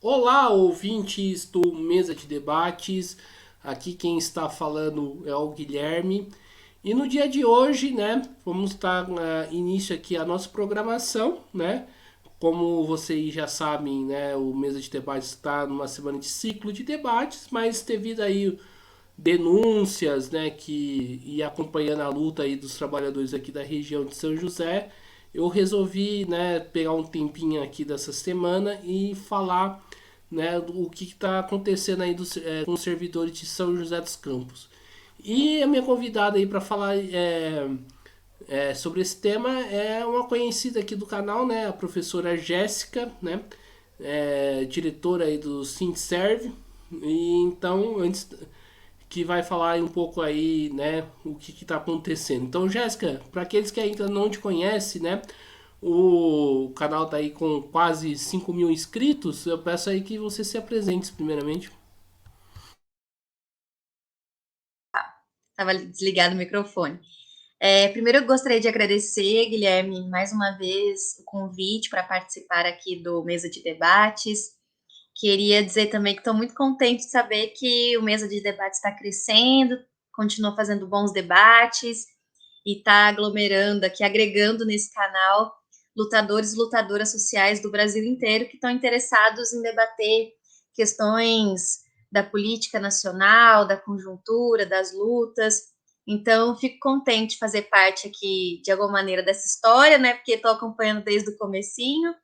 Olá, ouvintes do Mesa de Debates. Aqui quem está falando é o Guilherme. E no dia de hoje, né, vamos dar início aqui à nossa programação, né? Como vocês já sabem, né, o Mesa de Debates está numa semana de ciclo de debates, mas devido aí denúncias, né, que ia acompanhando a luta aí dos trabalhadores aqui da região de São José, eu resolvi, né, pegar um tempinho aqui dessa semana e falar, né, o que está acontecendo aí com os servidores de São José dos Campos. E a minha convidada aí para falar sobre esse tema é uma conhecida aqui do canal, né, a professora Jéssica, né, diretora aí do Sintserv. E então, antes que vai falar um pouco aí, né, o que está acontecendo. Então, Jéssica, para aqueles que ainda não te conhecem, né, o canal tá aí com quase 5 mil inscritos. Eu peço aí que você se apresente primeiramente. Estava desligado o microfone. Primeiro, eu gostaria de agradecer, Guilherme, mais uma vez o convite para participar aqui do Mesa de Debates. Queria dizer também que estou muito contente de saber que o Mesa de Debates está crescendo, continua fazendo bons debates e está aglomerando aqui, agregando nesse canal lutadores e lutadoras sociais do Brasil inteiro que estão interessados em debater questões da política nacional, da conjuntura, das lutas. Então, fico contente de fazer parte aqui, de alguma maneira, dessa história, né? Porque estou acompanhando desde o comecinho.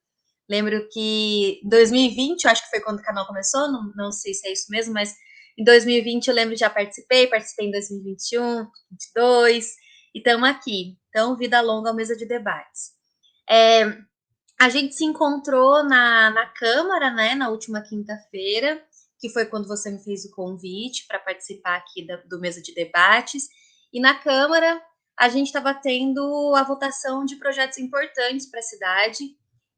Lembro que em 2020, eu acho que foi quando o canal começou, não sei se é isso mesmo, mas em 2020 eu lembro que já participei em 2021, 2022, e estamos aqui. Então, vida longa ao Mesa de Debates. É, a gente se encontrou na Câmara, né, na última quinta-feira, que foi quando você me fez o convite para participar aqui do Mesa de Debates. E na Câmara, a gente estava tendo a votação de projetos importantes para a cidade.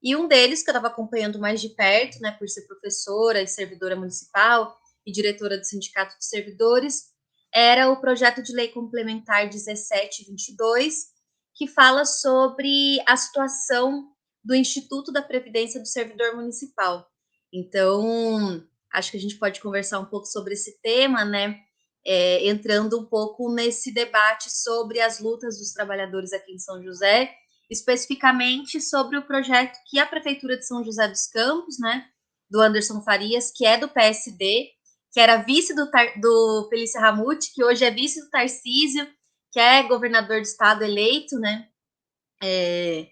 E um deles, que eu estava acompanhando mais de perto, né, por ser professora e servidora municipal e diretora do Sindicato de Servidores, era o projeto de lei complementar 1722, que fala sobre a situação do Instituto da Previdência do Servidor Municipal. Então, acho que a gente pode conversar um pouco sobre esse tema, né? Entrando um pouco nesse debate sobre as lutas dos trabalhadores aqui em São José, especificamente sobre o projeto que a Prefeitura de São José dos Campos, né, do Anderson Farias, que é do PSD, que era vice do Felício Ramute, que hoje é vice do Tarcísio, que é governador do estado eleito, né? É,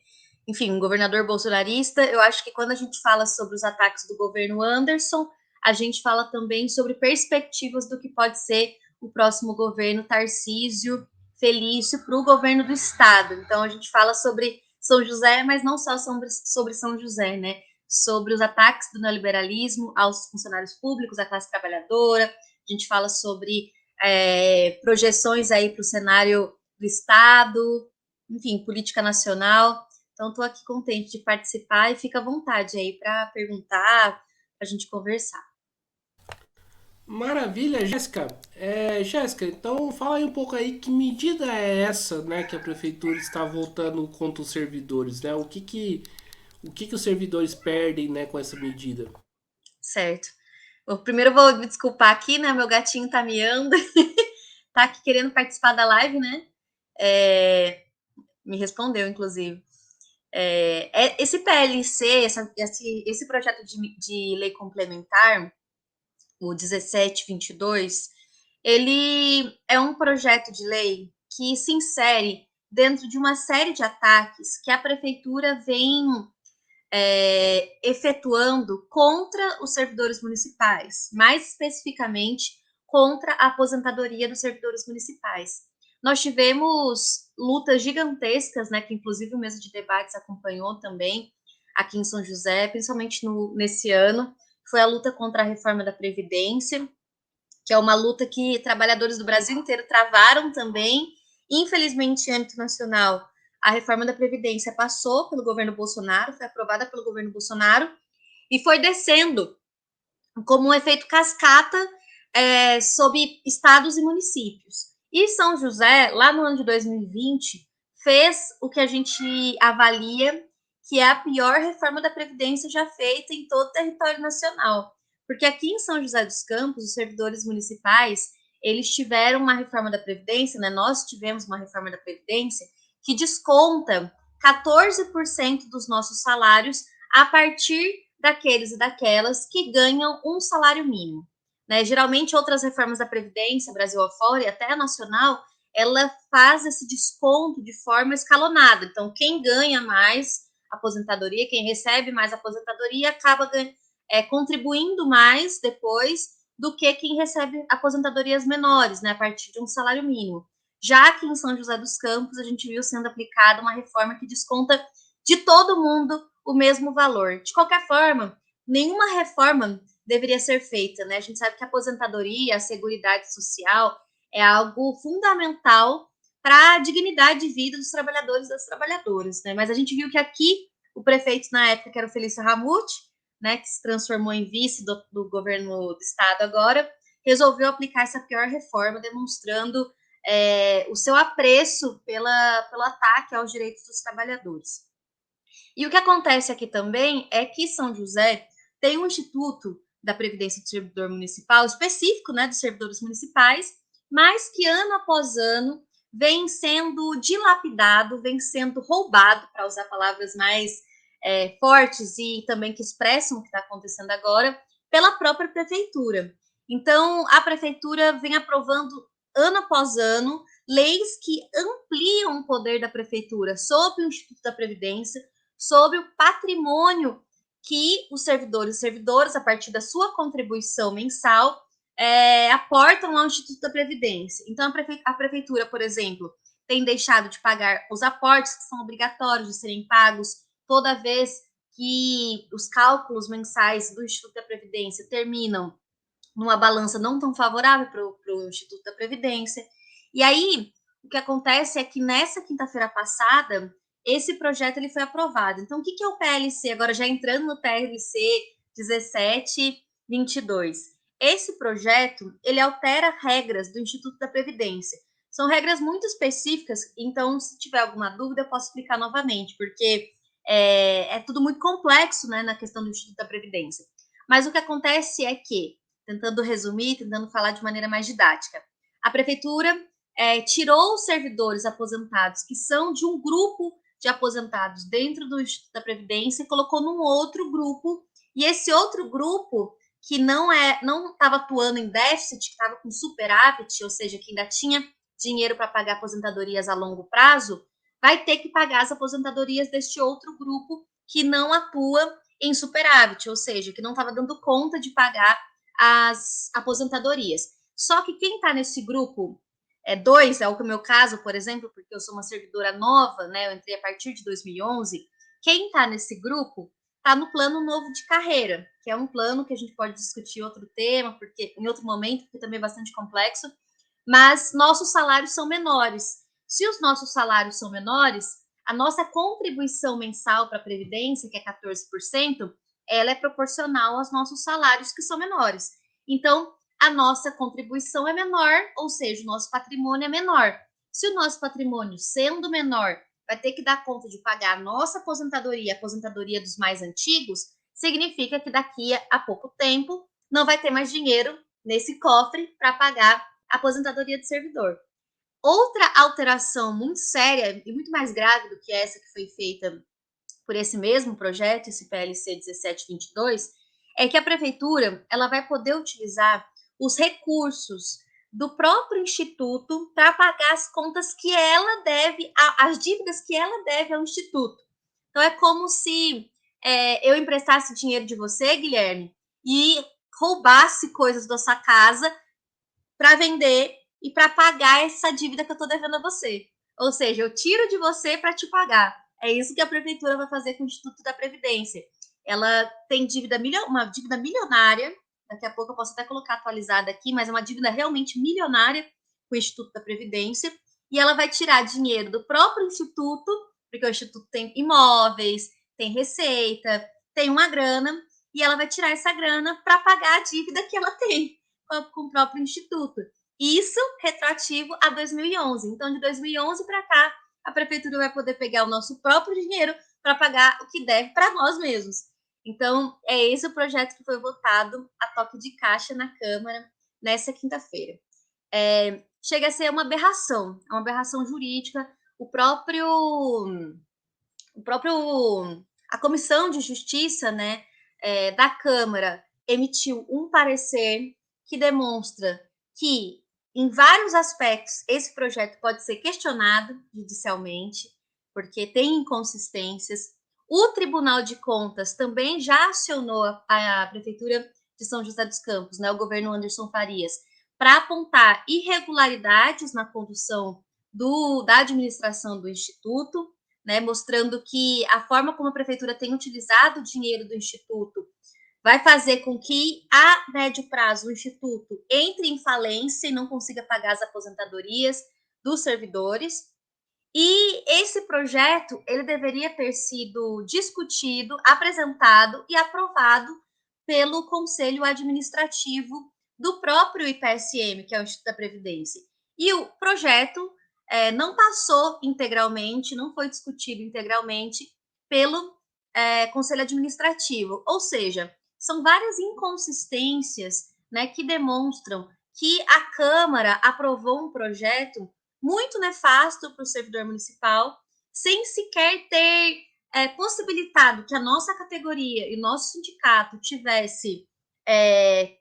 enfim, um governador bolsonarista. Eu acho que quando a gente fala sobre os ataques do governo Anderson, a gente fala também sobre perspectivas do que pode ser o próximo governo Tarcísio Felício para o governo do estado. Então a gente fala sobre São José, mas não só sobre São José, né? Sobre os ataques do neoliberalismo aos funcionários públicos, à classe trabalhadora. A gente fala sobre projeções aí para o cenário do estado, enfim, política nacional. Então, estou aqui contente de participar e fica à vontade aí para perguntar, para a gente conversar. Maravilha, Jéssica. Jéssica, então fala aí um pouco aí que medida é essa, né, que a prefeitura está voltando contra os servidores, né? O que que os servidores perdem, né, com essa medida? Certo. Bom, primeiro eu vou me desculpar aqui, né? Meu gatinho tá miando, tá aqui querendo participar da live, né? Me respondeu, inclusive. Esse PLC, esse projeto de lei complementar, o 1722, ele é um projeto de lei que se insere dentro de uma série de ataques que a prefeitura vem efetuando contra os servidores municipais, mais especificamente contra a aposentadoria dos servidores municipais. Nós tivemos lutas gigantescas, né, que inclusive o Mesa de Debates acompanhou também aqui em São José, principalmente nesse ano, foi a luta contra a reforma da Previdência, que é uma luta que trabalhadores do Brasil inteiro travaram também. Infelizmente, em âmbito nacional, a reforma da Previdência passou pelo governo Bolsonaro, foi aprovada pelo governo Bolsonaro e foi descendo como um efeito cascata sobre estados e municípios. E São José, lá no ano de 2020, fez o que a gente avalia que é a pior reforma da Previdência já feita em todo o território nacional. Porque aqui em São José dos Campos, os servidores municipais, eles tiveram uma reforma da Previdência, né? Nós tivemos uma reforma da Previdência que desconta 14% dos nossos salários a partir daqueles e daquelas que ganham um salário mínimo. Né? Geralmente, outras reformas da Previdência, Brasil afora e até a nacional, ela faz esse desconto de forma escalonada. Então, quem ganha mais aposentadoria, quem recebe mais aposentadoria, acaba contribuindo mais depois do que quem recebe aposentadorias menores, né, a partir de um salário mínimo. Já que em São José dos Campos, a gente viu sendo aplicada uma reforma que desconta de todo mundo o mesmo valor. De qualquer forma, nenhuma reforma deveria ser feita, né? A gente sabe que a aposentadoria, a seguridade social é algo fundamental para a dignidade de vida dos trabalhadores e das trabalhadoras, né? Mas a gente viu que aqui o prefeito na época, que era o Felício Ramute, né, que se transformou em vice do governo do estado agora, resolveu aplicar essa pior reforma, demonstrando o seu apreço pelo ataque aos direitos dos trabalhadores. E o que acontece aqui também é que São José tem um instituto da Previdência do Servidor Municipal, específico, né, dos servidores municipais, mas que ano após ano vem sendo dilapidado, vem sendo roubado, para usar palavras mais fortes e também que expressam o que está acontecendo agora, pela própria prefeitura. Então, a prefeitura vem aprovando ano após ano leis que ampliam o poder da prefeitura sobre o Instituto da Previdência, sobre o patrimônio que os servidores e servidoras, a partir da sua contribuição mensal, aportam ao Instituto da Previdência. Então, a prefeitura, por exemplo, tem deixado de pagar os aportes que são obrigatórios de serem pagos toda vez que os cálculos mensais do Instituto da Previdência terminam numa balança não tão favorável para o Instituto da Previdência. E aí, o que acontece é que nessa quinta-feira passada, esse projeto ele foi aprovado. Então, o que é o PLC? Agora, já entrando no PLC 1722. Esse projeto, ele altera regras do Instituto da Previdência. São regras muito específicas, então, se tiver alguma dúvida, eu posso explicar novamente, porque é tudo muito complexo, né, na questão do Instituto da Previdência. Mas o que acontece é que, tentando resumir, tentando falar de maneira mais didática, a prefeitura tirou os servidores aposentados que são de um grupo de aposentados dentro do Instituto da Previdência e colocou num outro grupo, e esse outro grupo que não estava atuando em déficit, que estava com superávit, ou seja, que ainda tinha dinheiro para pagar aposentadorias a longo prazo, vai ter que pagar as aposentadorias deste outro grupo que não atua em superávit, ou seja, que não estava dando conta de pagar as aposentadorias. Só que quem está nesse grupo é o meu caso, por exemplo, porque eu sou uma servidora nova, né? Eu entrei a partir de 2011. Quem está nesse grupo está no plano novo de carreira, que é um plano que a gente pode discutir outro tema, porque em outro momento, porque também é bastante complexo, mas nossos salários são menores. Se os nossos salários são menores, a nossa contribuição mensal para a Previdência, que é 14%, ela é proporcional aos nossos salários, que são menores. Então, a nossa contribuição é menor, ou seja, o nosso patrimônio é menor. Se o nosso patrimônio, sendo menor, vai ter que dar conta de pagar a nossa aposentadoria, a aposentadoria dos mais antigos, significa que daqui a pouco tempo não vai ter mais dinheiro nesse cofre para pagar a aposentadoria do servidor. Outra alteração muito séria e muito mais grave do que essa que foi feita por esse mesmo projeto, esse PLC 1722, é que a prefeitura ela vai poder utilizar os recursos do próprio instituto para pagar as contas que ela deve, as dívidas que ela deve ao instituto. Então é como se eu emprestasse dinheiro de você, Guilherme, e roubasse coisas da sua casa para vender e para pagar essa dívida que eu estou devendo a você. Ou seja, eu tiro de você para te pagar. É isso que a prefeitura vai fazer com o Instituto da Previdência. Ela tem uma dívida milionária, daqui a pouco eu posso até colocar atualizada aqui, mas é uma dívida realmente milionária com o Instituto da Previdência, e ela vai tirar dinheiro do próprio Instituto, porque o Instituto tem imóveis, tem receita, tem uma grana, e ela vai tirar essa grana para pagar a dívida que ela tem com o próprio Instituto. Isso retroativo a 2011. Então, de 2011 para cá, a prefeitura vai poder pegar o nosso próprio dinheiro para pagar o que deve para nós mesmos. Então, é esse o projeto que foi votado a toque de caixa na Câmara nessa quinta-feira. Chega a ser uma aberração jurídica. A Comissão de Justiça, né, da Câmara emitiu um parecer que demonstra que, em vários aspectos, esse projeto pode ser questionado judicialmente, porque tem inconsistências. O Tribunal de Contas também já acionou a Prefeitura de São José dos Campos, né, o governo Anderson Farias, para apontar irregularidades na condução da administração do Instituto, né, mostrando que a forma como a prefeitura tem utilizado o dinheiro do Instituto vai fazer com que, a médio prazo, o Instituto entre em falência e não consiga pagar as aposentadorias dos servidores. E esse projeto, ele deveria ter sido discutido, apresentado e aprovado pelo Conselho Administrativo do próprio IPSM, que é o Instituto da Previdência. E o projeto não passou integralmente, não foi discutido integralmente pelo Conselho Administrativo. Ou seja, são várias inconsistências, né, que demonstram que a Câmara aprovou um projeto muito nefasto para o servidor municipal, sem sequer ter possibilitado que a nossa categoria e nosso sindicato tivesse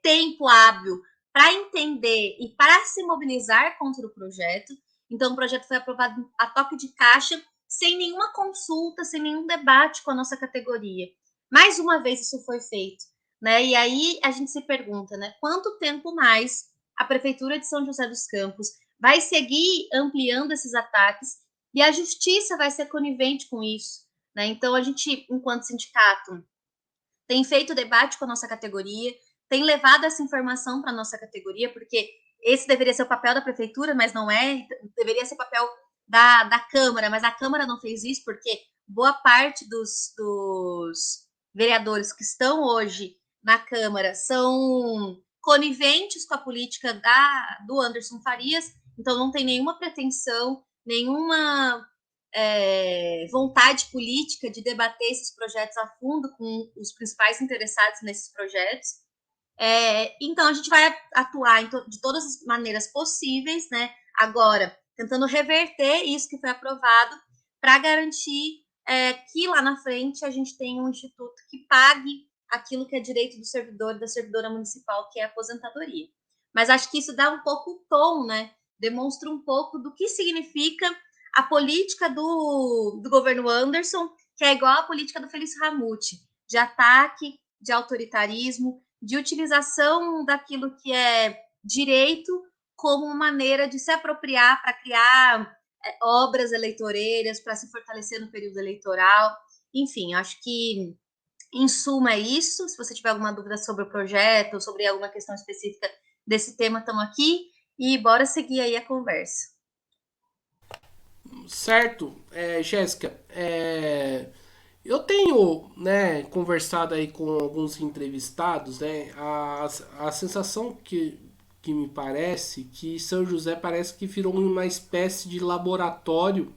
tempo hábil para entender e para se mobilizar contra o projeto. Então, o projeto foi aprovado a toque de caixa, sem nenhuma consulta, sem nenhum debate com a nossa categoria. Mais uma vez isso foi feito, né? E aí a gente se pergunta, né? Quanto tempo mais a Prefeitura de São José dos Campos vai seguir ampliando esses ataques e a justiça vai ser conivente com isso, né? Então, a gente, enquanto sindicato, tem feito debate com a nossa categoria, tem levado essa informação para a nossa categoria, porque esse deveria ser o papel da prefeitura, mas não é, deveria ser o papel da Câmara, mas a Câmara não fez isso, porque boa parte dos vereadores que estão hoje na Câmara são coniventes com a política do Anderson Farias, então não tem nenhuma pretensão, nenhuma vontade política de debater esses projetos a fundo com os principais interessados nesses projetos. Então, a gente vai atuar de todas as maneiras possíveis, né? Agora, tentando reverter isso que foi aprovado para garantir que lá na frente a gente tenha um instituto que pague aquilo que é direito do servidor e da servidora municipal, que é a aposentadoria. Mas acho que isso dá um pouco o tom, né? Demonstra um pouco do que significa a política do governo Anderson, que é igual à política do Felício Ramute, de ataque, de autoritarismo, de utilização daquilo que é direito como uma maneira de se apropriar para criar obras eleitoreiras, para se fortalecer no período eleitoral. Enfim, acho que, em suma, é isso. Se você tiver alguma dúvida sobre o projeto, sobre alguma questão específica desse tema, estamos aqui. E bora seguir aí a conversa. Certo, Jéssica, eu tenho, né, conversado aí com alguns entrevistados, né, a sensação que me parece que São José parece que virou uma espécie de laboratório,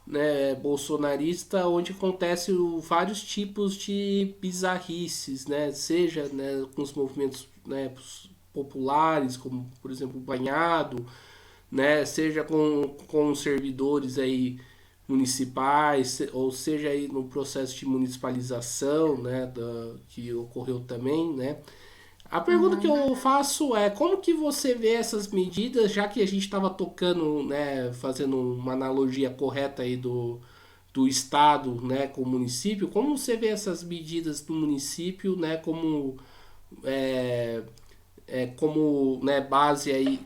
né, bolsonarista, onde acontecem vários tipos de bizarrices, né, seja, né, com os movimentos, né, populares, como por exemplo o Banhado, né, seja com servidores aí municipais, ou seja aí no processo de municipalização, né, que ocorreu também, né. A pergunta que eu faço é como que você vê essas medidas, já que a gente estava tocando, né, fazendo uma analogia correta aí do estado, né, com o município, como você vê essas medidas do município, né, como né, base aí,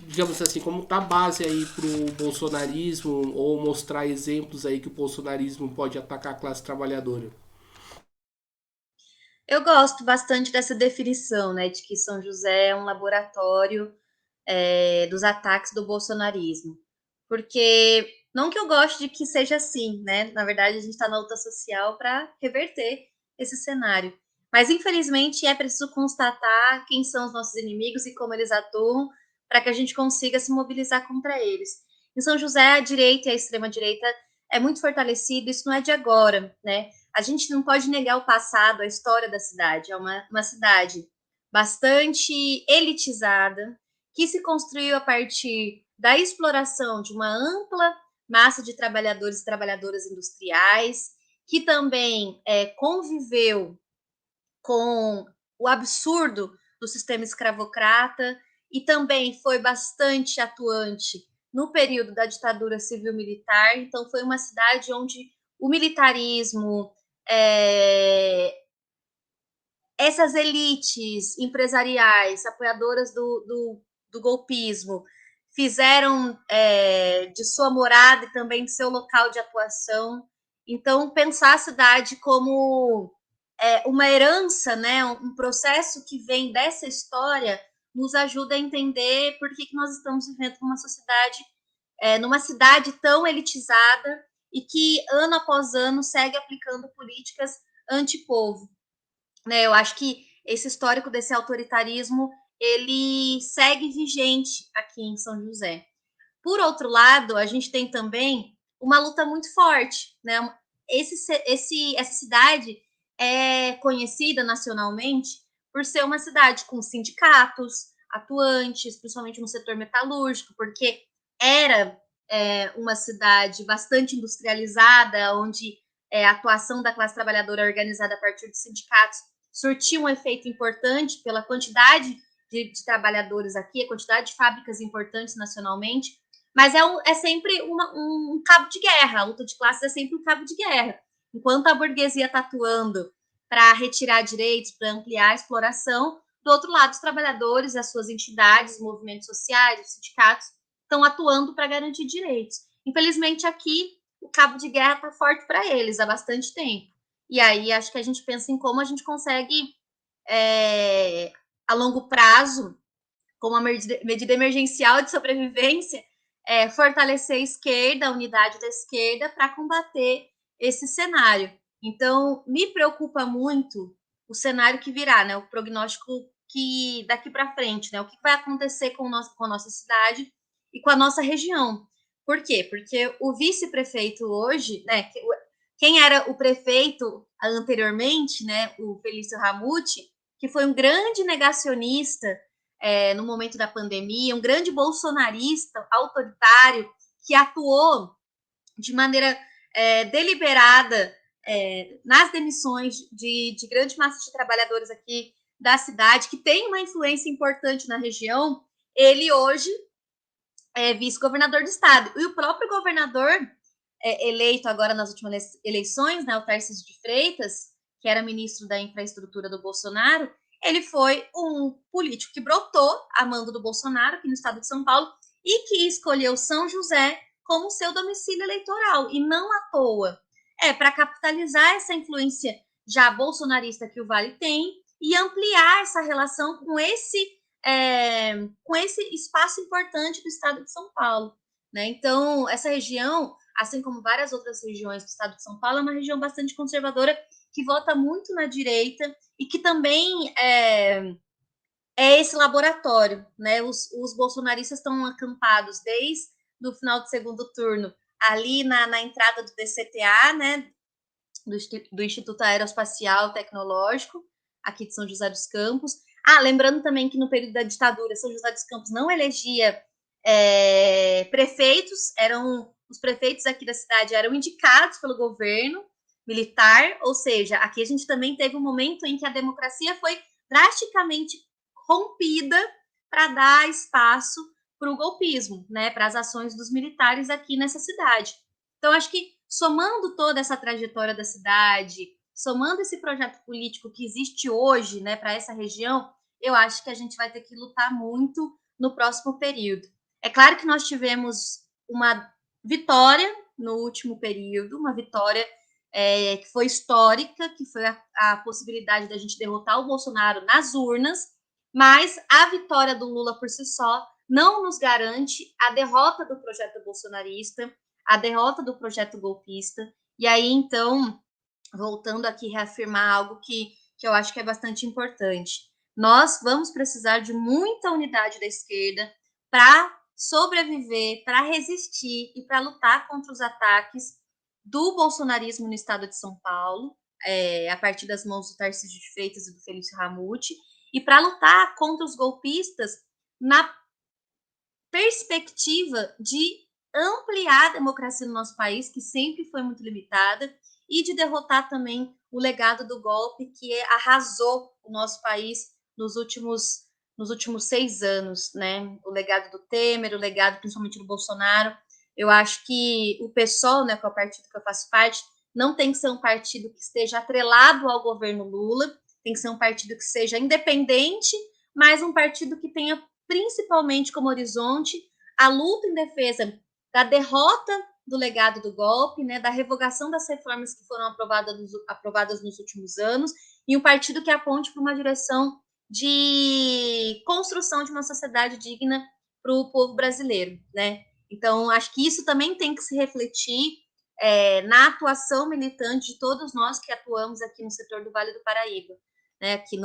digamos assim, como tá base aí pro bolsonarismo ou mostrar exemplos aí que o bolsonarismo pode atacar a classe trabalhadora? Eu gosto bastante dessa definição, né, de que São José é um laboratório dos ataques do bolsonarismo. Porque, não que eu goste de que seja assim, né? Na verdade, a gente está na luta social para reverter esse cenário. Mas, infelizmente, é preciso constatar quem são os nossos inimigos e como eles atuam para que a gente consiga se mobilizar contra eles. Em São José, a direita e a extrema-direita é muito fortalecido, isso não é de agora, né? A gente não pode negar o passado, a história da cidade. É uma cidade bastante elitizada, que se construiu a partir da exploração de uma ampla massa de trabalhadores e trabalhadoras industriais, que também conviveu com o absurdo do sistema escravocrata e também foi bastante atuante no período da ditadura civil-militar. Então, foi uma cidade onde o militarismo, essas elites empresariais, apoiadoras do golpismo, fizeram de sua morada e também de seu local de atuação. Então, pensar a cidade como uma herança, né, um processo que vem dessa história, nos ajuda a entender por que nós estamos vivendo numa cidade tão elitizada e que, ano após ano, segue aplicando políticas antipovo. Né? Eu acho que esse histórico desse autoritarismo, ele segue vigente aqui em São José. Por outro lado, a gente tem também uma luta muito forte, né? Essa cidade é conhecida nacionalmente por ser uma cidade com sindicatos atuantes, principalmente no setor metalúrgico, porque era uma cidade bastante industrializada, onde a atuação da classe trabalhadora organizada a partir de sindicatos surtiu um efeito importante pela quantidade de trabalhadores aqui, a quantidade de fábricas importantes nacionalmente, mas é sempre um cabo de guerra. A luta de classes é sempre um cabo de guerra. Enquanto a burguesia está atuando para retirar direitos, para ampliar a exploração, do outro lado, os trabalhadores, as suas entidades, movimentos sociais, os sindicatos, estão atuando para garantir direitos. Infelizmente, aqui, o cabo de guerra está forte para eles há bastante tempo. E aí, acho que a gente pensa em como a gente consegue, a longo prazo, como uma medida emergencial de sobrevivência, fortalecer a esquerda, a unidade da esquerda, para combater esse cenário. Então, me preocupa muito o cenário que virá, né? O prognóstico que daqui para frente, né? O que vai acontecer com a nossa cidade e com a nossa região. Por quê? Porque o vice-prefeito hoje, né? Quem era o prefeito anteriormente, né? O Felício Ramute, que foi um grande negacionista no momento da pandemia, um grande bolsonarista autoritário que atuou de maneira deliberada nas demissões de grande massa de trabalhadores aqui da cidade, que tem uma influência importante na região, ele hoje é vice-governador do estado. E o próprio governador eleito agora nas últimas eleições, né, o Tarcísio de Freitas, que era ministro da infraestrutura do Bolsonaro, ele foi um político que brotou a mando do Bolsonaro aqui no estado de São Paulo e que escolheu São José como seu domicílio eleitoral, e não à toa. Para capitalizar essa influência já bolsonarista que o Vale tem e ampliar essa relação com esse espaço importante do estado de São Paulo. Né? Então, essa região, assim como várias outras regiões do estado de São Paulo, é uma região bastante conservadora, que vota muito na direita e que também é esse laboratório. Né? Os bolsonaristas estão acampados desde o final do segundo turno, ali na entrada do DCTA, né? do Instituto Aeroespacial Tecnológico, aqui de São José dos Campos. Lembrando também que no período da ditadura, São José dos Campos não elegia prefeitos, os prefeitos aqui da cidade eram indicados pelo governo militar, ou seja, aqui a gente também teve um momento em que a democracia foi drasticamente rompida para dar espaço para o golpismo, né, para as ações dos militares aqui nessa cidade. Então, acho que somando toda essa trajetória da cidade, somando esse projeto político que existe hoje, né, para essa região, eu acho que a gente vai ter que lutar muito no próximo período. É claro que nós tivemos uma vitória no último período, uma vitória que foi histórica, que foi a possibilidade da gente derrotar o Bolsonaro nas urnas, mas a vitória do Lula por si só não nos garante a derrota do projeto bolsonarista, a derrota do projeto golpista. E aí, então, voltando aqui reafirmar algo que eu acho que é bastante importante. Nós vamos precisar de muita unidade da esquerda para sobreviver, para resistir e para lutar contra os ataques do bolsonarismo no estado de São Paulo, a partir das mãos do Tarcísio de Freitas e do Felício Ramute, e para lutar contra os golpistas na perspectiva de ampliar a democracia no nosso país, que sempre foi muito limitada, e de derrotar também o legado do golpe que arrasou o nosso país nos últimos 6 anos, né? O legado do Temer, o legado principalmente do Bolsonaro. Eu acho que o PSOL, né, que é o partido que eu faço parte, não tem que ser um partido que esteja atrelado ao governo Lula, tem que ser um partido que seja independente, mas um partido que tenha principalmente como horizonte a luta em defesa da derrota do legado do golpe, né, da revogação das reformas que foram aprovadas nos últimos anos, e um partido que aponte para uma direção de construção de uma sociedade digna para o povo brasileiro, né? Então, acho que isso também tem que se refletir na atuação militante de todos nós que atuamos aqui no setor do Vale do Paraíba, né? Aqui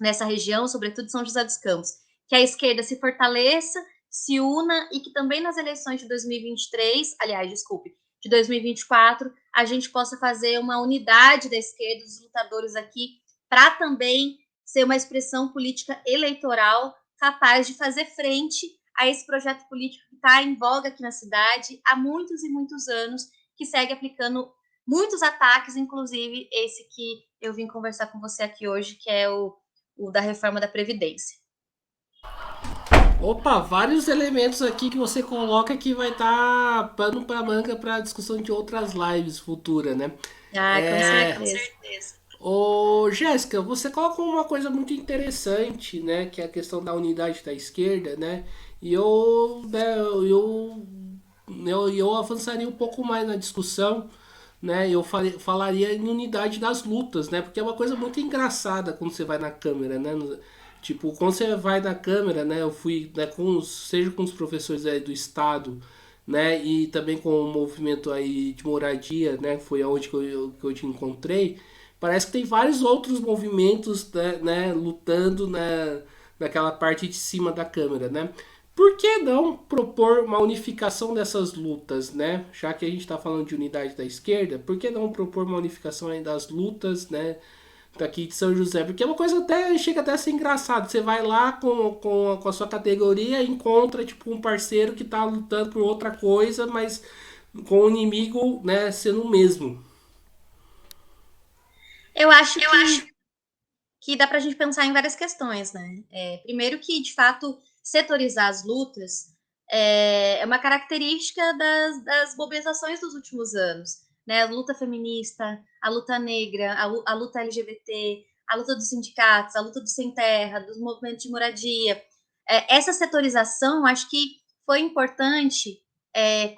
nessa região, sobretudo São José dos Campos, que a esquerda se fortaleça, se una e que também nas eleições de 2023, aliás, desculpe, de 2024, a gente possa fazer uma unidade da esquerda, dos lutadores aqui, para também ser uma expressão política eleitoral capaz de fazer frente a esse projeto político que está em voga aqui na cidade há muitos e muitos anos, que segue aplicando muitos ataques, inclusive esse que eu vim conversar com você aqui hoje, que é o da reforma da Previdência. Opa, vários elementos aqui que você coloca que vai estar pano para manga para discussão de outras lives futuras, né? Com Com certeza. certeza. Ô, Jéssica, você coloca uma coisa muito interessante, né? Que é a questão da unidade da esquerda, né? E eu avançaria um pouco mais na discussão, né? Falaria em unidade das lutas, né? Porque é uma coisa muito engraçada quando você vai na câmera, né? Tipo, quando você vai na câmera, né? Eu fui, né, seja com os professores aí do estado, né? E também com o movimento aí de moradia, né? Foi aonde que eu te encontrei. Parece que tem vários outros movimentos, né, lutando naquela parte de cima da câmera, né? Por que não propor uma unificação dessas lutas, né? Já que a gente está falando de unidade da esquerda, por que não propor uma unificação aí das lutas, né? Daqui de São José? Porque é uma coisa até chega até a ser engraçado. Você vai lá com a sua categoria e encontra tipo um parceiro que está lutando por outra coisa, mas com o inimigo, né, sendo o mesmo. Eu acho que dá para a gente pensar em várias questões, né? Primeiro que, de fato, setorizar as lutas é uma característica das mobilizações dos últimos anos, né? A luta feminista, a luta negra, a luta LGBT, a luta dos sindicatos, a luta do sem terra, dos movimentos de moradia. Essa setorização, acho que foi importante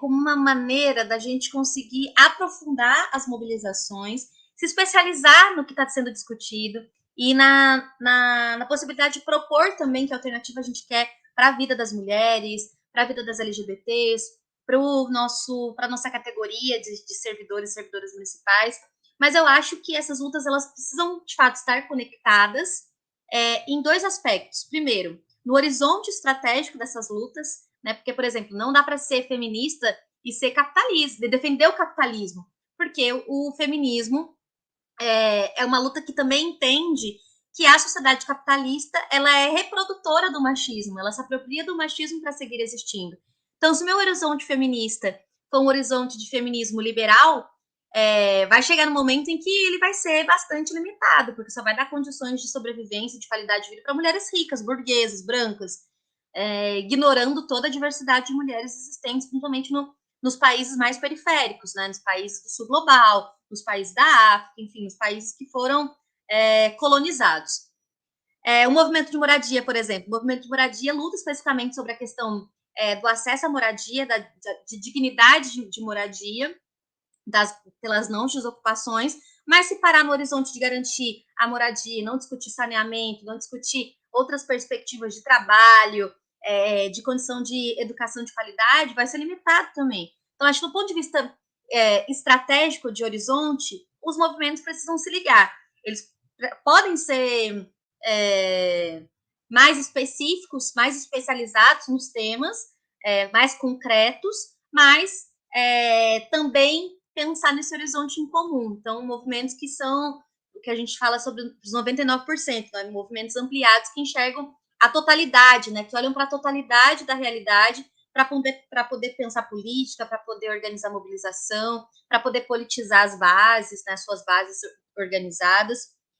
como uma maneira da gente conseguir aprofundar as mobilizações, se especializar no que está sendo discutido, e na possibilidade de propor também que alternativa a gente quer para a vida das mulheres, para a vida das LGBTs, para a nossa categoria de servidores e servidoras municipais. Mas eu acho que essas lutas elas precisam, de fato, estar conectadas em dois aspectos. Primeiro, no horizonte estratégico dessas lutas, né? Porque, por exemplo, não dá para ser feminista e ser capitalista, defender o capitalismo, porque o feminismo é uma luta que também entende que a sociedade capitalista ela é reprodutora do machismo, ela se apropria do machismo para seguir existindo. Então, se o meu horizonte feminista for um horizonte de feminismo liberal, vai chegar no momento em que ele vai ser bastante limitado, porque só vai dar condições de sobrevivência e de qualidade de vida para mulheres ricas, burguesas, brancas, ignorando toda a diversidade de mulheres existentes, principalmente nos países mais periféricos, né, nos países do sul global, nos países da África, enfim, nos países que foram colonizados. O movimento de moradia, por exemplo, o movimento de moradia luta especificamente sobre a questão do acesso à moradia, de dignidade de moradia, pelas não desocupações, mas se parar no horizonte de garantir a moradia, não discutir saneamento, não discutir outras perspectivas de trabalho, de condição de educação de qualidade, vai ser limitado também. Então, acho que do ponto de vista estratégico de horizonte, os movimentos precisam se ligar. Eles podem ser mais específicos, mais especializados nos temas, mais concretos, mas também pensar nesse horizonte em comum. Então, movimentos que são o que a gente fala sobre os 99%, né? Movimentos ampliados que enxergam a totalidade, né? Que olham para a totalidade da realidade para poder pensar política, para poder organizar mobilização, para poder politizar as bases, né? Suas bases organizadas.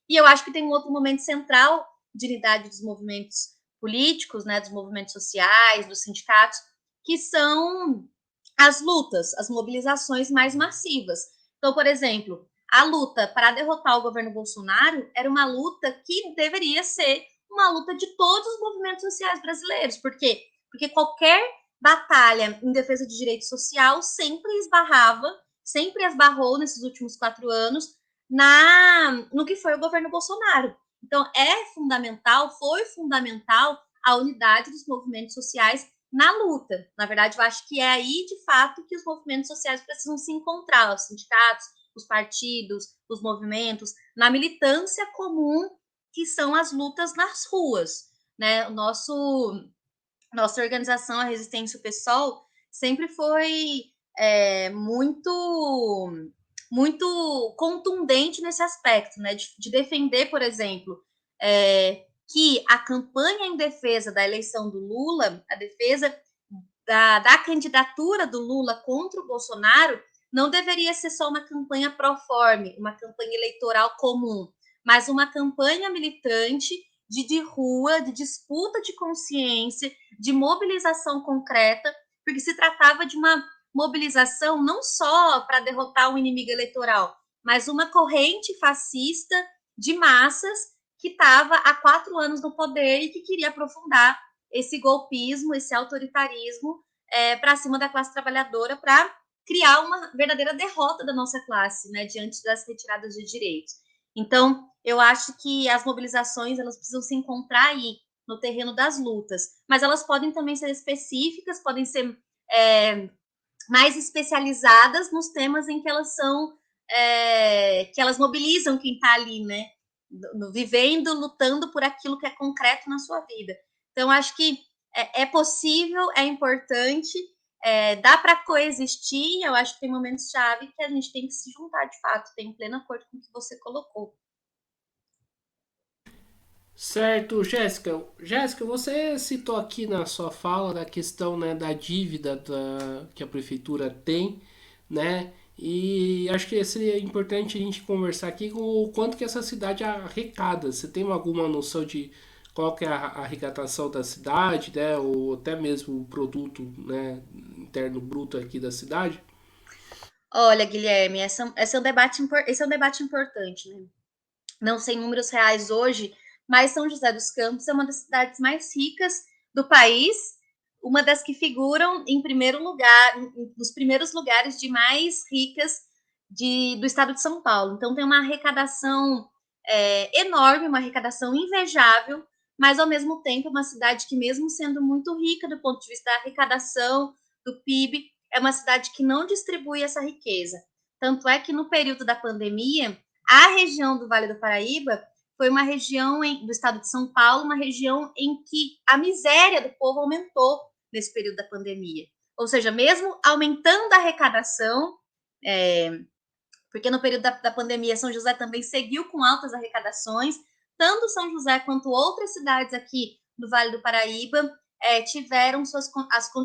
E eu acho que tem um outro momento central de unidade dos movimentos políticos, né? Dos movimentos sociais, dos sindicatos, que são as lutas, as mobilizações mais massivas. Então, por exemplo, a luta para derrotar o governo Bolsonaro era uma luta que deveria ser uma luta de todos os movimentos sociais brasileiros. Por quê? Porque qualquer batalha em defesa de direito social sempre esbarrou nesses últimos 4 anos no que foi o governo Bolsonaro. Então, foi fundamental a unidade dos movimentos sociais na luta. Na verdade, eu acho que é aí, de fato, que os movimentos sociais precisam se encontrar, os sindicatos, os partidos, os movimentos, na militância comum, que são as lutas nas ruas. Né? Nossa organização, a Resistência PSOL, sempre foi muito contundente nesse aspecto, né? De defender, por exemplo, que a campanha em defesa da eleição do Lula, a defesa da candidatura do Lula contra o Bolsonaro, não deveria ser só uma campanha proforme, uma campanha eleitoral comum, mas uma campanha militante de rua, de disputa de consciência, de mobilização concreta, porque se tratava de uma mobilização não só para derrotar um inimigo eleitoral, mas uma corrente fascista de massas que estava há 4 anos no poder e que queria aprofundar esse golpismo, esse autoritarismo para cima da classe trabalhadora, para criar uma verdadeira derrota da nossa classe, né, diante das retiradas de direitos. Então, eu acho que as mobilizações elas precisam se encontrar aí no terreno das lutas, mas elas podem também ser específicas, podem ser mais especializadas nos temas em que elas são que elas mobilizam quem está ali, né, vivendo, lutando por aquilo que é concreto na sua vida. Então, acho que é possível, é importante, dá para coexistir. Eu acho que tem momentos-chave que a gente tem que se juntar de fato. Tem pleno acordo com o que você colocou. Certo, Jéssica. Jéssica, você citou aqui na sua fala da questão, né, da dívida que a prefeitura tem, né? E acho que seria importante a gente conversar aqui com o quanto que essa cidade arrecada. Você tem alguma noção de qual que é a arrecadação da cidade, né? Ou até mesmo o produto, né, interno bruto aqui da cidade? Olha, Guilherme, esse é um debate importante, né? Não sei números reais hoje, mas São José dos Campos é uma das cidades mais ricas do país, uma das que figuram em primeiro lugar, nos primeiros lugares de mais ricas do estado de São Paulo. Então tem uma arrecadação enorme, uma arrecadação invejável, mas ao mesmo tempo é uma cidade que, mesmo sendo muito rica do ponto de vista da arrecadação, do PIB, é uma cidade que não distribui essa riqueza. Tanto é que no período da pandemia, a região do Vale do Paraíba foi uma região do estado de São Paulo, uma região em que a miséria do povo aumentou nesse período da pandemia. Ou seja, mesmo aumentando a arrecadação, porque no período da pandemia São José também seguiu com altas arrecadações, tanto São José quanto outras cidades aqui do Vale do Paraíba tiveram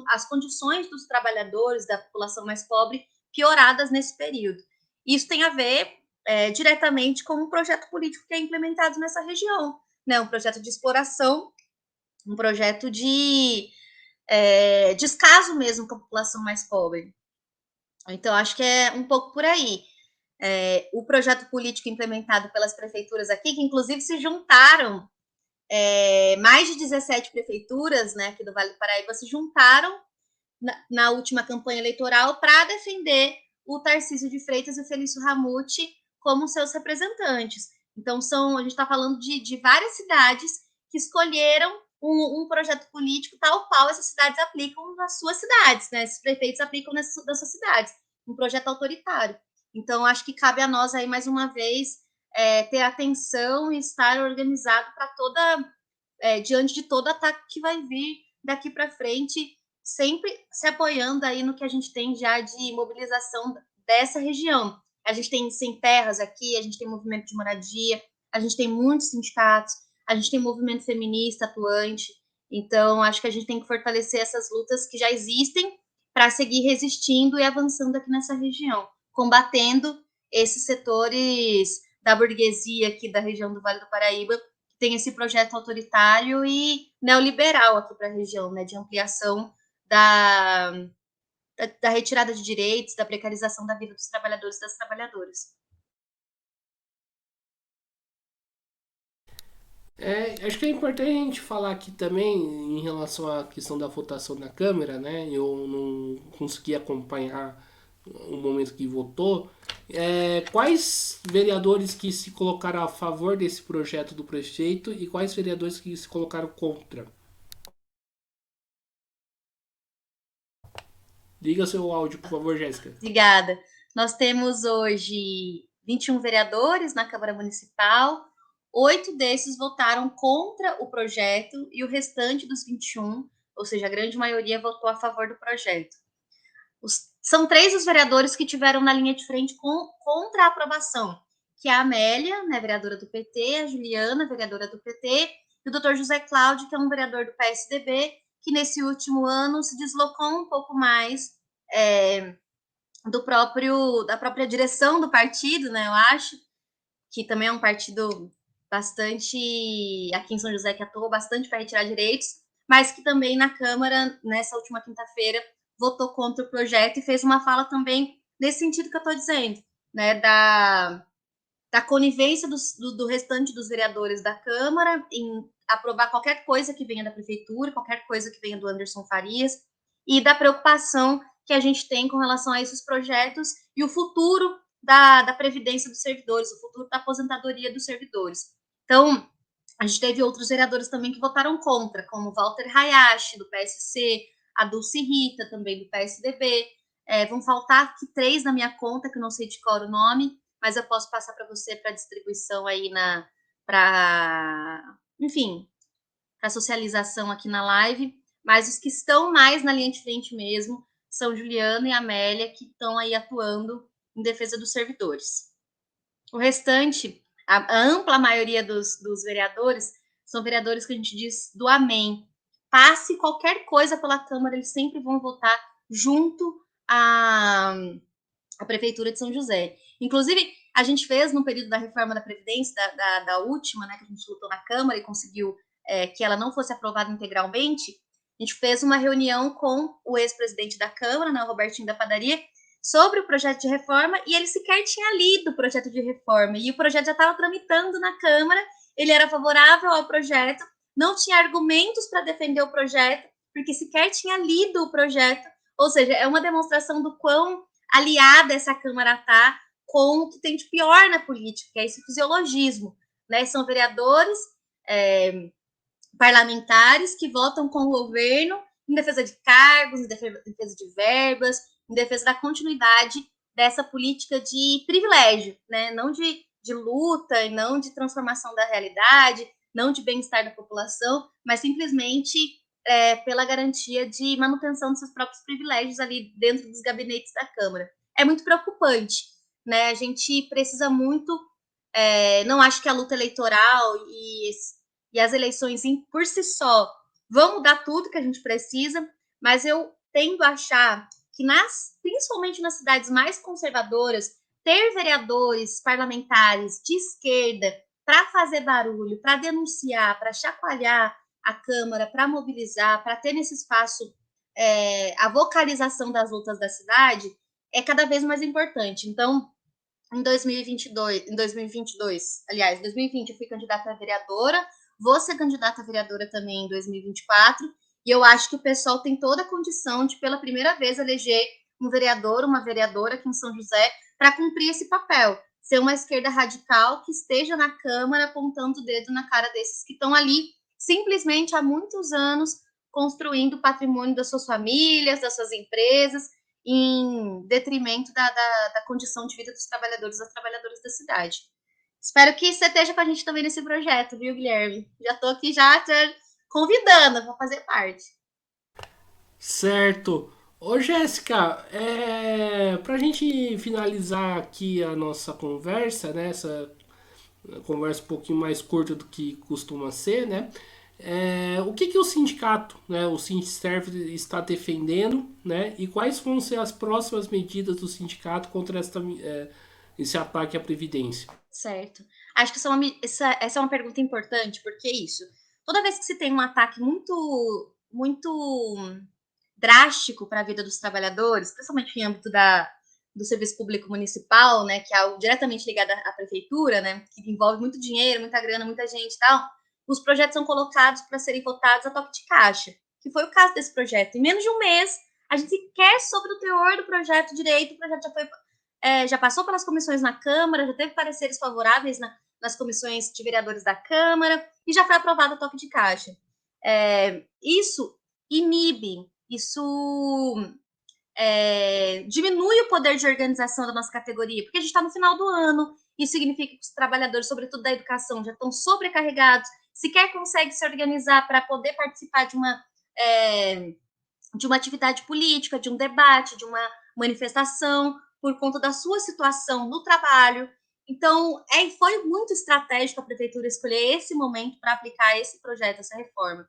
as condições dos trabalhadores, da população mais pobre, pioradas nesse período. Isso tem a ver diretamente com um projeto político que é implementado nessa região, né? Um projeto de exploração, um projeto de descaso mesmo com a população mais pobre. Então, acho que é um pouco por aí. O projeto político implementado pelas prefeituras aqui, que inclusive se juntaram, mais de 17 prefeituras, né, aqui do Vale do Paraíba, se juntaram na última campanha eleitoral para defender o Tarcísio de Freitas e o Felício Ramute como seus representantes. Então, a gente está falando de várias cidades que escolheram um projeto político tal qual essas cidades aplicam nas suas cidades, né? Esses prefeitos aplicam nas suas cidades, um projeto autoritário. Então, acho que cabe a nós aí, mais uma vez, ter atenção e estar organizado para diante de todo ataque que vai vir daqui para frente, sempre se apoiando aí no que a gente tem já de mobilização dessa região. A gente tem Sem Terras aqui, a gente tem movimento de moradia, a gente tem muitos sindicatos, a gente tem movimento feminista atuante. Então, acho que a gente tem que fortalecer essas lutas que já existem para seguir resistindo e avançando aqui nessa região, combatendo esses setores da burguesia aqui da região do Vale do Paraíba, que tem esse projeto autoritário e neoliberal aqui para a região, né, de ampliação da retirada de direitos, da precarização da vida dos trabalhadores e das trabalhadoras. Acho que é importante a gente falar aqui também em relação à questão da votação na Câmara, né? Eu não consegui acompanhar o momento que votou. Quais vereadores que se colocaram a favor desse projeto do prefeito e quais vereadores que se colocaram contra? Liga seu áudio, por favor, Jéssica. Obrigada. Nós temos hoje 21 vereadores na Câmara Municipal. 8 desses votaram contra o projeto e o restante dos 21, ou seja, a grande maioria, votou a favor do projeto. São 3 os vereadores que tiveram na linha de frente contra a aprovação, que é a Amélia, né, vereadora do PT, a Juliana, vereadora do PT, e o doutor José Cláudio, que é um vereador do PSDB, que nesse último ano se deslocou um pouco mais da própria direção do partido, né, eu acho, que também é um partido bastante, aqui em São José, que atuou bastante para retirar direitos, mas que também na Câmara, nessa última quinta-feira, votou contra o projeto e fez uma fala também nesse sentido que eu estou dizendo, né, da conivência do restante dos vereadores da Câmara em aprovar qualquer coisa que venha da Prefeitura, qualquer coisa que venha do Anderson Farias, e da preocupação que a gente tem com relação a esses projetos e o futuro da Previdência dos servidores, o futuro da aposentadoria dos servidores. Então, a gente teve outros vereadores também que votaram contra, como Walter Hayashi, do PSC, a Dulce Rita, também do PSDB. Vão faltar aqui 3 na minha conta, que eu não sei de qual o nome, mas eu posso passar para você para distribuição aí enfim, para socialização aqui na live. Mas os que estão mais na linha de frente mesmo são Juliana e Amélia, que estão aí atuando em defesa dos servidores. O restante, a ampla maioria dos vereadores, são vereadores que a gente diz do amém. Passe qualquer coisa pela Câmara, eles sempre vão votar junto à Prefeitura de São José. Inclusive, a gente fez no período da reforma da Previdência, da última, né, que a gente lutou na Câmara e conseguiu que ela não fosse aprovada integralmente, a gente fez uma reunião com o ex-presidente da Câmara, né, o Robertinho da Padaria, sobre o projeto de reforma, e ele sequer tinha lido o projeto de reforma, e o projeto já estava tramitando na Câmara, ele era favorável ao projeto, não tinha argumentos para defender o projeto, porque sequer tinha lido o projeto, ou seja, é uma demonstração do quão aliada essa Câmara está com o que tem de pior na política, que é esse fisiologismo, né? São vereadores, parlamentares que votam com o governo em defesa de cargos, em defesa de verbas, em defesa da continuidade dessa política de privilégio, né? Não de luta e não de transformação da realidade, não de bem-estar da população, mas simplesmente pela garantia de manutenção dos seus próprios privilégios ali dentro dos gabinetes da Câmara. É muito preocupante, né? A gente precisa muito, não acho que a luta eleitoral e as eleições por si só vão mudar tudo que a gente precisa, mas eu tendo a achar que principalmente nas cidades mais conservadoras, ter vereadores parlamentares de esquerda para fazer barulho, para denunciar, para chacoalhar a Câmara, para mobilizar, para ter nesse espaço a vocalização das lutas da cidade, é cada vez mais importante. Então, em 2022, aliás, em 2020 eu fui candidata a vereadora, vou ser candidata a vereadora também em 2024, e eu acho que o pessoal tem toda a condição de, pela primeira vez, eleger um vereador, uma vereadora aqui em São José, para cumprir esse papel, ser uma esquerda radical que esteja na Câmara apontando o dedo na cara desses que estão ali simplesmente há muitos anos construindo o patrimônio das suas famílias, das suas empresas, em detrimento da condição de vida dos trabalhadores e das trabalhadoras da cidade. Espero que você esteja com a gente também nesse projeto, viu, Guilherme? Já estou aqui já te convidando para fazer parte. Certo. Ô Jéssica, para a gente finalizar aqui a nossa conversa, né, essa conversa um pouquinho mais curta do que costuma ser, né? O que o sindicato, né, o Sindserv está defendendo, né? E quais vão ser as próximas medidas do sindicato contra esse ataque à Previdência? Certo. Acho que essa é uma pergunta importante, porque é isso. Toda vez que se tem um ataque muito drástico para a vida dos trabalhadores, principalmente em âmbito do serviço público municipal, né, que é algo diretamente ligado à prefeitura, né, que envolve muito dinheiro, muita grana, muita gente e tal, os projetos são colocados para serem votados a toque de caixa, que foi o caso desse projeto. Em menos de um mês, a gente sequer sobre o teor do projeto direito, o projeto já passou pelas comissões na Câmara, já teve pareceres favoráveis nas comissões de vereadores da Câmara e já foi aprovado a toque de caixa. Isso inibe, isso diminui o poder de organização da nossa categoria, porque a gente está no final do ano, isso significa que os trabalhadores, sobretudo da educação, já estão sobrecarregados, sequer conseguem se organizar para poder participar de uma atividade política, de um debate, de uma manifestação, por conta da sua situação no trabalho. Então, foi muito estratégico a prefeitura escolher esse momento para aplicar esse projeto, essa reforma.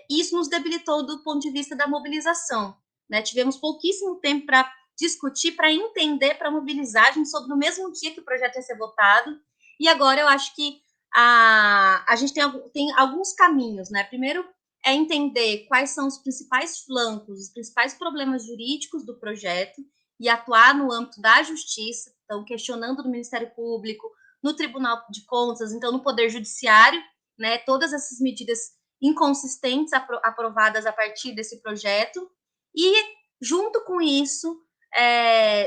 Isso nos debilitou do ponto de vista da mobilização. Né? Tivemos pouquíssimo tempo para discutir, para entender, para mobilizar. A gente soube no mesmo dia que o projeto ia ser votado. E agora eu acho que a gente tem alguns caminhos. Né? Primeiro, é entender quais são os principais flancos, os principais problemas jurídicos do projeto e atuar no âmbito da justiça, então questionando no Ministério Público, no Tribunal de Contas, então no Poder Judiciário, né, todas essas medidas inconsistentes aprovadas a partir desse projeto e, junto com isso,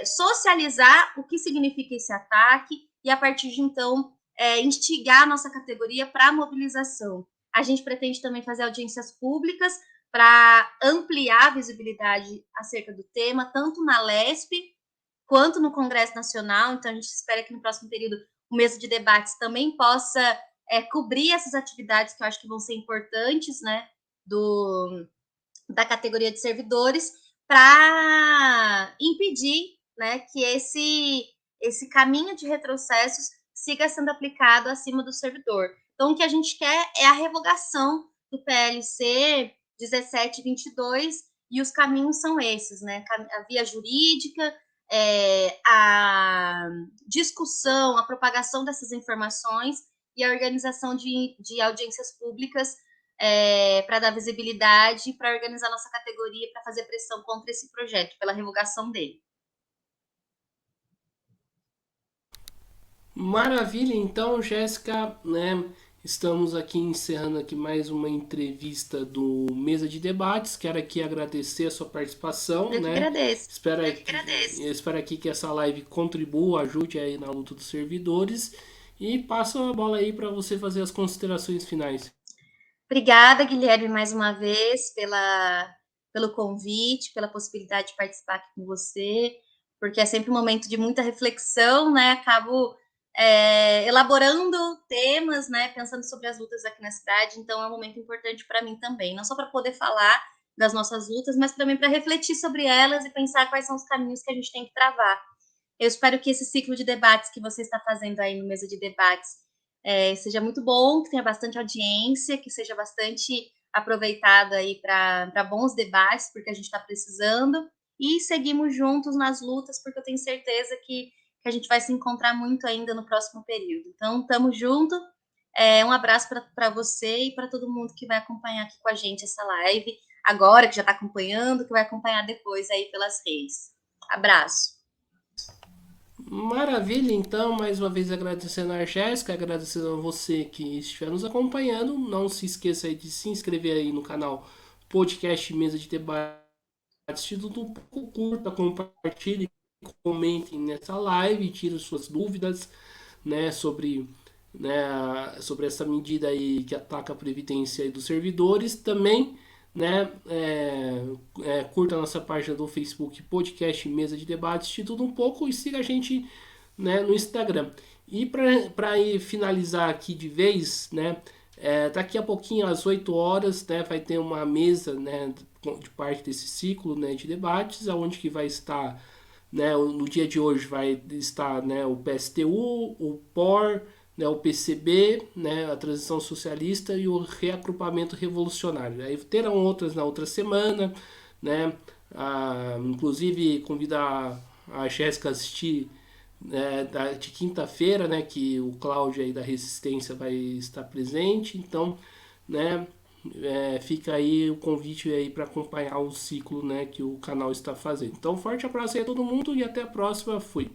socializar o que significa esse ataque e, a partir de então, instigar a nossa categoria para a mobilização. A gente pretende também fazer audiências públicas para ampliar a visibilidade acerca do tema, tanto na LESP quanto no Congresso Nacional. Então, a gente espera que no próximo período o mesa de debates também possa cobrir essas atividades que eu acho que vão ser importantes, né, da categoria de servidores, para impedir, né, que esse caminho de retrocessos siga sendo aplicado acima do servidor. Então, o que a gente quer é a revogação do PLC 1722 e os caminhos são esses, né? A via jurídica, a discussão, a propagação dessas informações e a organização de audiências públicas para dar visibilidade, para organizar nossa categoria, para fazer pressão contra esse projeto, pela revogação dele. Maravilha, então, Jéssica, né? Estamos aqui encerrando aqui mais uma entrevista do Mesa de Debates. Quero aqui agradecer a sua participação, Eu que né? agradeço. Espero aqui que essa live contribua, ajude aí na luta dos servidores e passo a bola aí para você fazer as considerações finais. Obrigada, Guilherme, mais uma vez pelo convite, pela possibilidade de participar aqui com você, porque é sempre um momento de muita reflexão, né? Acabo elaborando temas, né? Pensando sobre as lutas aqui na cidade, então é um momento importante para mim também, não só para poder falar das nossas lutas, mas também para refletir sobre elas e pensar quais são os caminhos que a gente tem que travar. Eu espero que esse ciclo de debates que você está fazendo aí no Mesa de Debates seja muito bom, que tenha bastante audiência, que seja bastante aproveitado aí para bons debates, porque a gente está precisando, e seguimos juntos nas lutas, porque eu tenho certeza que a gente vai se encontrar muito ainda no próximo período. Então, estamos juntos. Um abraço para você e para todo mundo que vai acompanhar aqui com a gente essa live, agora, que já está acompanhando, que vai acompanhar depois aí pelas redes. Abraço. Maravilha, então, mais uma vez agradecendo a Jéssica, agradecendo a você que estiver nos acompanhando. Não se esqueça aí de se inscrever aí no canal Podcast Mesa de Debate. Tudo um pouco curta, compartilhe, comentem nessa live, tirem suas dúvidas, né, sobre essa medida aí que ataca a previdência aí dos servidores. Também, né, curta a nossa página do Facebook Podcast Mesa de Debates, de tudo um pouco, e siga a gente, né, no Instagram. E para finalizar aqui de vez, né, Daqui a pouquinho, às 8 horas, né, vai ter uma mesa, né, de parte desse ciclo, né, de debates, aonde que vai estar, né, no dia de hoje vai estar, né, o PSTU, o POR, né, o PCB, né, a transição socialista e o reagrupamento revolucionário. Aí terão outras na outra semana, né, inclusive convidar a Jéssica a assistir, de quinta-feira, né, que o Cláudio aí da Resistência vai estar presente, então, né, fica aí o convite aí para acompanhar o ciclo, né, que o canal está fazendo. Então, forte abraço aí a todo mundo e até a próxima. Fui.